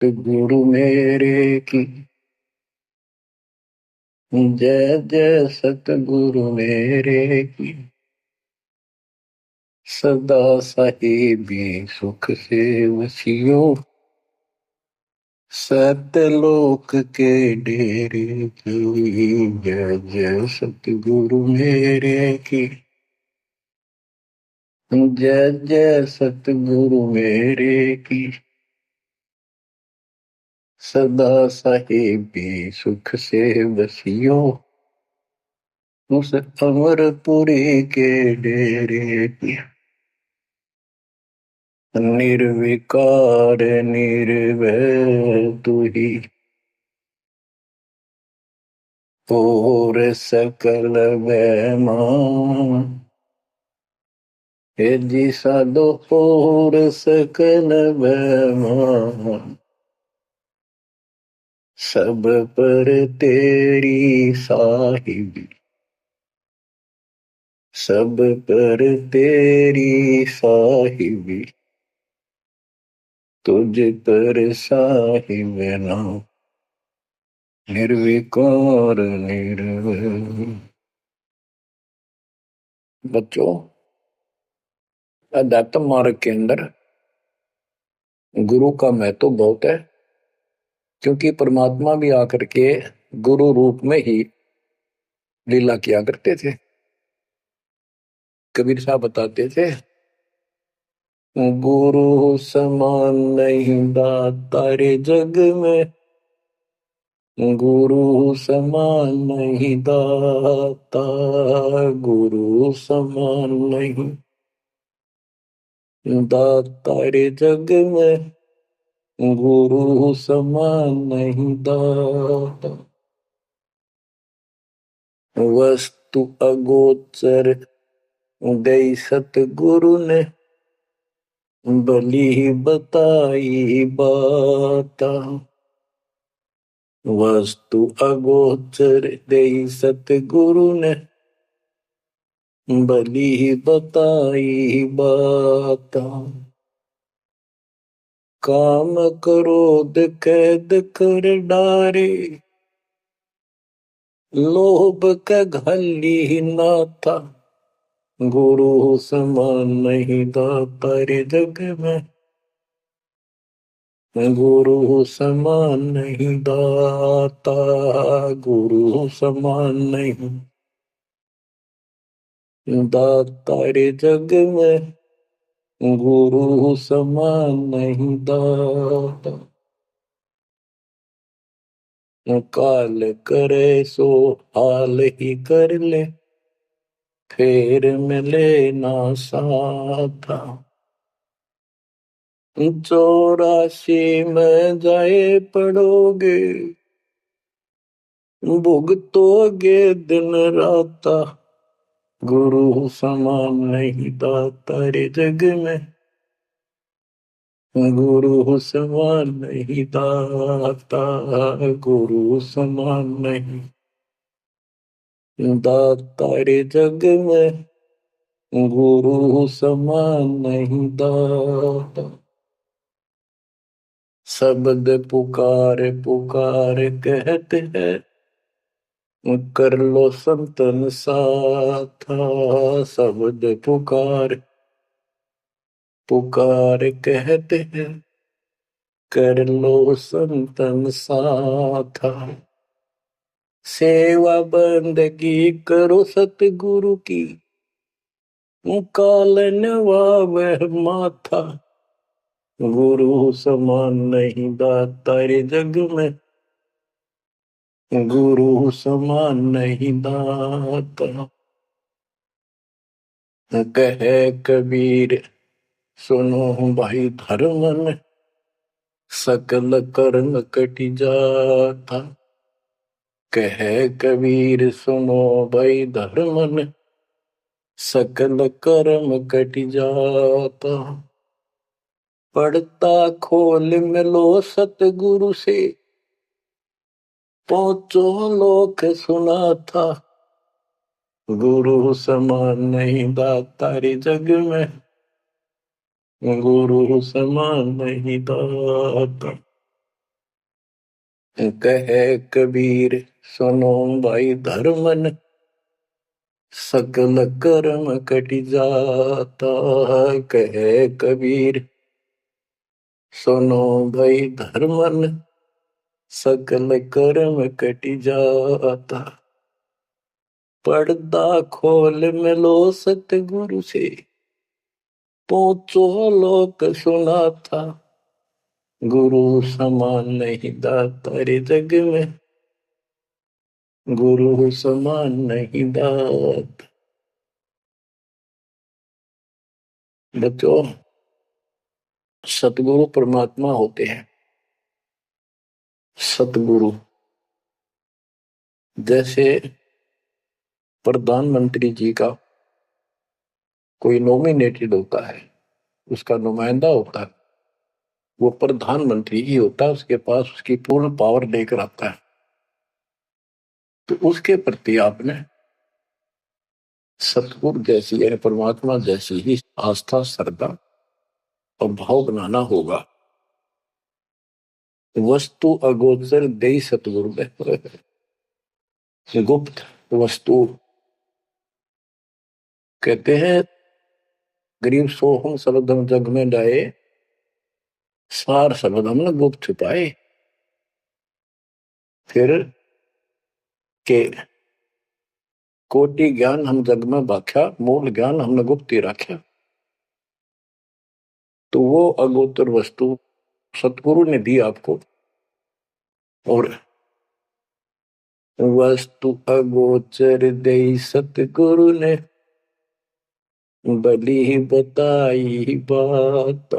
गुरु मेरे की जय जय सतगुरु मेरे की सदा साहिबी सुख से वसियो सतलोक के डेरे की जय जय सतगुरु मेरे की जय जय सतगुरु मेरे की सदा साहिबी सुख से वसियो उस अमरपुरी के डेरे की निर्विकार निर्भय तू ही और सकल वैमान हे जी साधो और सकल वैमान सब पर तेरी साहिबी सब पर तेरी साहिबी तुझ पर साहिब नाम निर्विकार निर्भय। बच्चों, अध्यात्म मार्ग के अंदर गुरु का महत्व बहुत है, क्योंकि परमात्मा भी आकर के गुरु रूप में ही लीला किया करते थे। कबीर साहब बताते थे, गुरु समान नहीं दाता रे जग में, गुरु समान नहीं दाता, गुरु समान नहीं दाता रे जग में, गुरु समान नहीं दाता। वस्तु अगोचर गई सतगुरु ने भली बताई बाता। वस्तु अगोचर गई सतगुरु ने भली बताई बाता। काम क्रोध कैद कर डारे, लोभ का घली ना था, गुरु समान नहीं दाता रे जग में, गुरु समान नहीं दाता, गुरु समान नहीं दाता रे जग में, गुरु समान नहीं दाता। काल करे सो हाल ही कर ले, फेर मिले ना साथा। 84 में जाए पड़ोगे, भुगतोगे दिन राता, गुरु समान नहीं दाता रे जग में, गुरु समान नहीं दाता, गुरु समान नहीं दाता रे जग में, गुरु समान नहीं दाता। शब्द पुकार पुकार कहते हैं, कर लो संतन साथा। शब्द पुकार पुकार कहते हैं, कर लो संतन साथा। सेवा बंदगी करो सतगुरु की, काल नवावह माथा, गुरु समान नहीं दाता रे जग में, गुरु समान नहीं दाता। कहे कबीर सुनो भाई धर्मन, सकल कर्म कट जाता। कहे कबीर सुनो भाई धर्मन, सकल कर्म कट जाता। पढ़ता खोल मिलो सतगुरु से, पहुंचो लोक सुना था, गुरु समान नहीं दाता रे जग में, गुरु समान नहीं दाता। कहे कबीर सुनो भाई धर्मन, सकल कर्म कट जाता। कहे कबीर सुनो भाई धर्मन, सकल कर्म कट जाता। पर्दा खोल मिलो सतगुरु से, पहुंचो लोक सुना था। गुरु समान नहीं दाता रे जग में, गुरु समान नहीं दाता। बच्चों, सतगुरु परमात्मा होते हैं। सतगुरु जैसे प्रधानमंत्री जी का कोई नॉमिनेटेड होता है, उसका नुमाइंदा होता है, वो प्रधानमंत्री ही होता है, उसके पास उसकी पूर्ण पावर लेकर आता है। तो उसके प्रति आपने सतगुरु जैसी यानी परमात्मा जैसी ही आस्था, श्रद्धा और भाव बनाना होगा। वस्तु अगोचर दे सतगुरु गुप्त वस्तु कहते हैं। गरीब सोहम शब्दम जग में डाए, सार शब्दम न गुप्त छुपाए। फिर के कोटि ज्ञान हम जग में बाख्या, मूल ज्ञान हमने गुप्त ही रखा। तो वो अगोचर वस्तु सतगुरु ने दी आपको। और वस्तु अगोचर दे सतगुरु ने, बली बताई बात।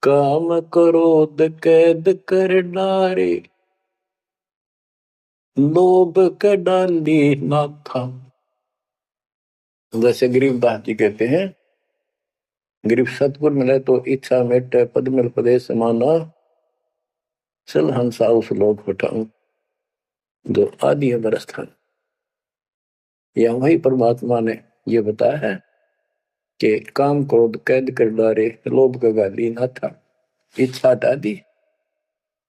काम क्रोध कैद कर डारे, लोभ का डाली ना था। जैसे गरीबदास जी कहते हैं, गरीब सतगुरु मिले तो इच्छा मेटे, पद मिल पदे समाना, चल हंसा उस लोक उठाऊं जो आदि है बरस था। या वही परमात्मा ने ये बताया है कि काम क्रोध कैद कर डारे, लोभ का गाली ना था। इच्छा हटा दी,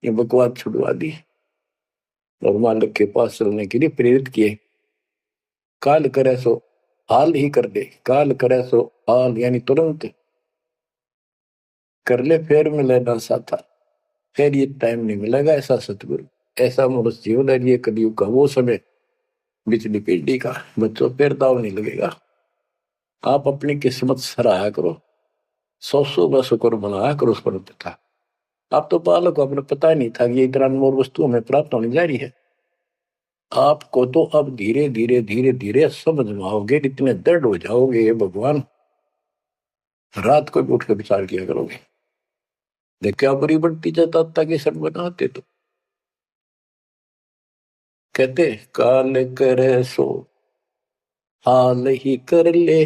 ये बकवाद छुड़वा दी और मालिक के पास चलने के लिए प्रेरित किए। काल करे सो हाल ही कर दे, काल करे सो हाल यानी तुरंत कर ले, फिर मिले ना साथा। फिर ये टाइम नहीं मिलेगा। ऐसा सतगुरु, ऐसा मनुष्य जीवन है ये कलयुग का वो समय, बिजली पीढ़ी का। बच्चों फिर दाव नहीं लगेगा। आप अपनी किस्मत सराहा करो, सौ सौ शुक्र मनाया करो उस पर पिता। आप तो बालक को अपने पता ही नहीं था कि ये इतना अनमोल वस्तु हमें प्राप्त होने जा रही है। आपको तो अब धीरे धीरे धीरे धीरे समझ में आओगे, इतने दृढ़ हो जाओगे ये भगवान, रात को भी उठ के विचार किया करोगे। देख क्या बुरी बढ़ती जाता ताकि सब बनाते। तो कहते काल करे सो हाल ही कर ले,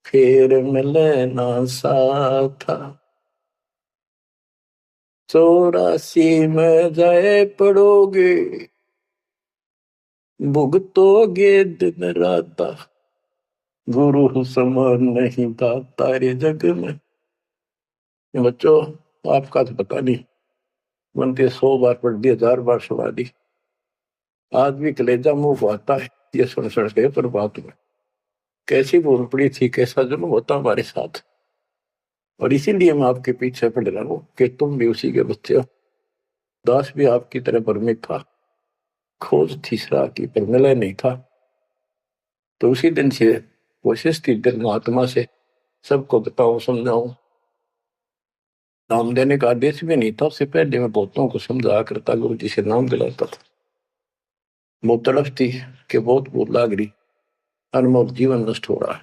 फिर मिले ना साथा। 84 में जाए पड़ोगे, भुगतोगे दिन रात। गुरु समान नहीं था तारे जग में। बच्चों, आपका तो पता नहीं, बनते 100 बार पढ़ दी, 1000 बार सुना दी, आज भी कलेजा मुंह को आता है ये सुन सुन के। पर बात में कैसी बोल पड़ी थी, कैसा जुल्म होता हमारे साथ। और इसीलिए मैं आपके पीछे पड़ रहा हूं कि तुम भी उसी के बच्चे हो। दास भी आपकी तरह भ्रमित था, खोज तीसरा की पर मिला नहीं था। तो उसी दिन से कोशिश थी दिल आत्मा से सबको बताऊं, समझाऊं। नाम देने का आदेश भी नहीं था, उससे पहले मैं बहुतों को समझाया करता, गुरु जी से नाम दिलाता था। बहुत तड़फ थी कि बहुत भूख लाग रही, अनमोल जीवन नष्ट हो रहा है।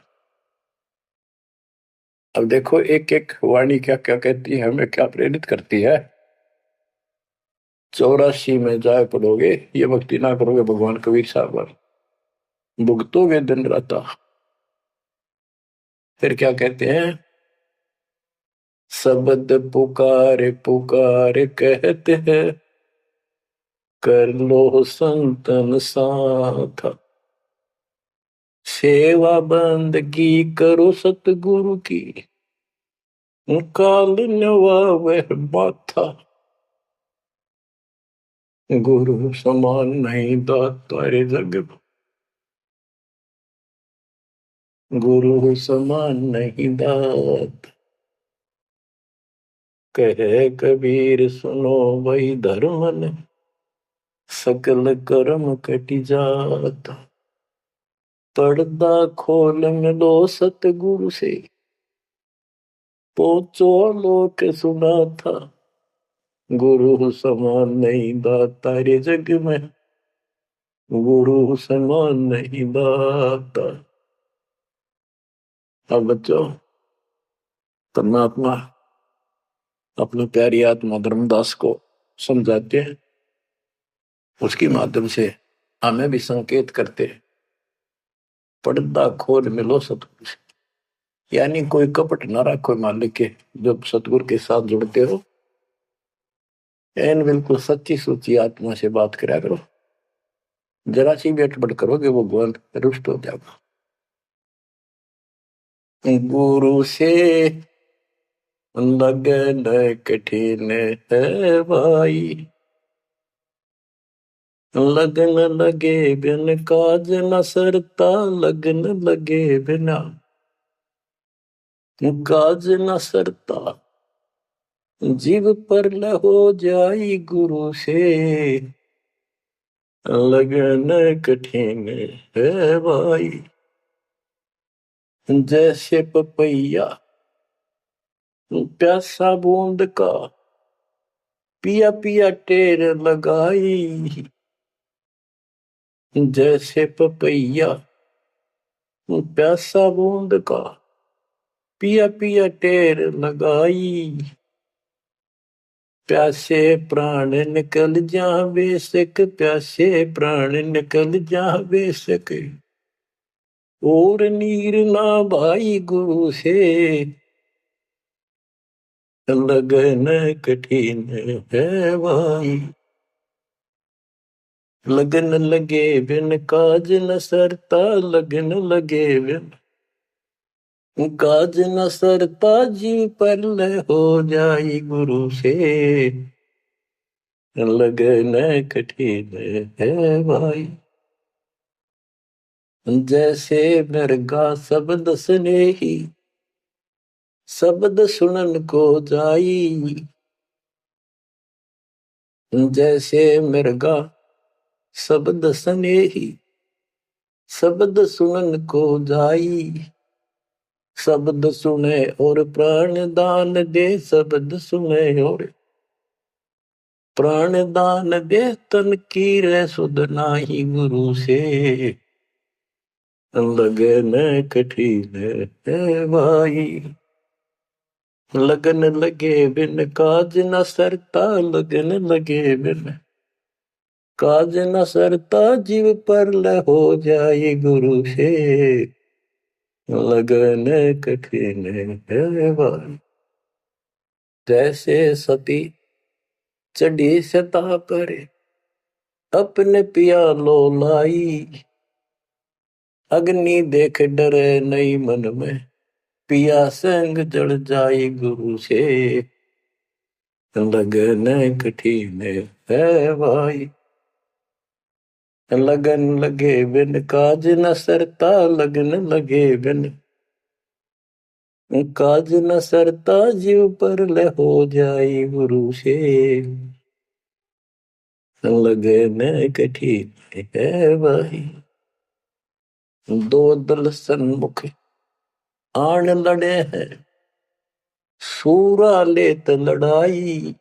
अब देखो एक एक वाणी क्या क्या कहती है, हमें क्या प्रेरित करती है। 84 में जाए पड़ोगे, ये भक्ति ना करोगे भगवान कबीर साहब पर, भुगतोगे दिन रात। फिर क्या कहते हैं, शब्द पुकार पुकार कहते हैं, कर लो संतन साथ। सेवा बंदगी करो सतगुरु की, काल नवा वह माथा। गुरु समान नहीं दाता रे जग में, गुरु समान नहीं दात। कहे कबीर सुनो वही धर्म ने, सकल कर्म कटि जात। पर्दा खोल मिलो सतगुरु से, पोचो लोक सुना था। गुरु समान नहीं दाता रे जग में, गुरु समान नहीं दाता। अब बच्चों, परमात्मा अपनी प्यारी आत्मा धर्मदास को समझाते हैं, उसके माध्यम से हमें भी संकेत करते हैं। पर्दा खोल मिलो सतगुरु से, यानी कोई कपट ना रखो मालिक के। जब सतगुरु के साथ जुड़ते हो, एन बिल्कुल सच्ची सुची आत्मा से बात करा करो। जरा सी भी अटपट करोगे वो भगवान रुष्ट हो जाएगा। गुरु से लगन कठिन है भाई, लगन लगे बिन काज न सरता। लगन लगे बिना काज न सरता, जीव पर हो जाई गुरु से। लगन कठिन है भाई, जैसे पपैया प्यासा बूंद का, पिया पिया टेर लगाई। जैसे पपैया प्यासा बूंद का, पिया पिया टेर लगाई। प्यासे प्राण निकल जा बेशक, प्यासे प्राण निकल जा बेशक। और नीर ना भाई गुरु से, लगन कठिन है भाई। लगन लगे बिन काज न सरता, लगन लगे बिन काज न सरता। जीव पर हो जाई गुरु से, लगन कठिन है भाई। जैसे मृगा शब्द स्नेही, शब्द सुनन को जाई। जैसे मृगा शब्द स्नेही, शब्द सुनन को जाई। शब्द सुने और प्राण दान दे, शब्द सुने और प्राण दान दे। तन की रे सुध नाही गुरु से, लगन कठिन है भाई। लगन लगे बिन काज न सरता, लगन लगे बिन काज न सरता। जीव पर हो जाए गुरु से, लगन कठिन है भाई। जैसे सती चढ़ी सता पर, अपने पिया लो लाई। अग्नि देख डरे नहीं मन में, पिया संग जल जाए गुरु से। लगन कठिन है भाई। लगन लगे बिन काज न सरता, लगन लगे बिन काज न सरता। जीव पर हो जाए गुरु से, लगन कठिन है भाई। दो दल सन्मुख आन लड़े हैं, सूरा लेत लड़ाई।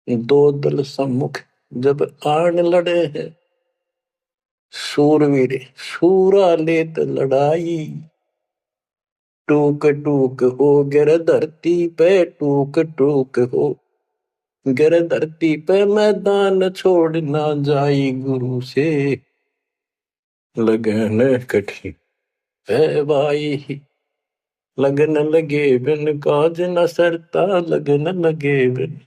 दो दल सम्मुख जब आन लड़े हैं, सूरवीर सूरा लेत लड़ाई। टूक टूक हो गिर धरती पे, टूक टूक हो गिर धरती पे। मैदान छोड़ ना जाई गुरु से, लगन कठिन है भाई। लगन लगे बिन काज न सरता, लगन लगे बिन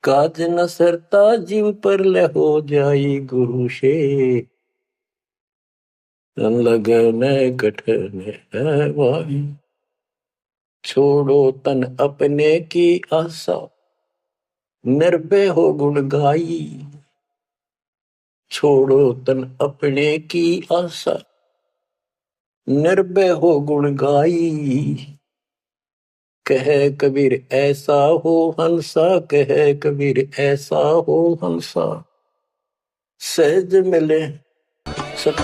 काज न सरता। जीव पर हो जाई गुरु से, लगन कठिन है भाई। छोड़ो तन अपने की आशा, निर्भय हो गुण गाई, छोड़ो तन अपने की आशा। निर्भय हो गुण गाई, कहे कबीर ऐसा हो हंसा, कहे कबीर ऐसा हो हंसा। सहज मिले सत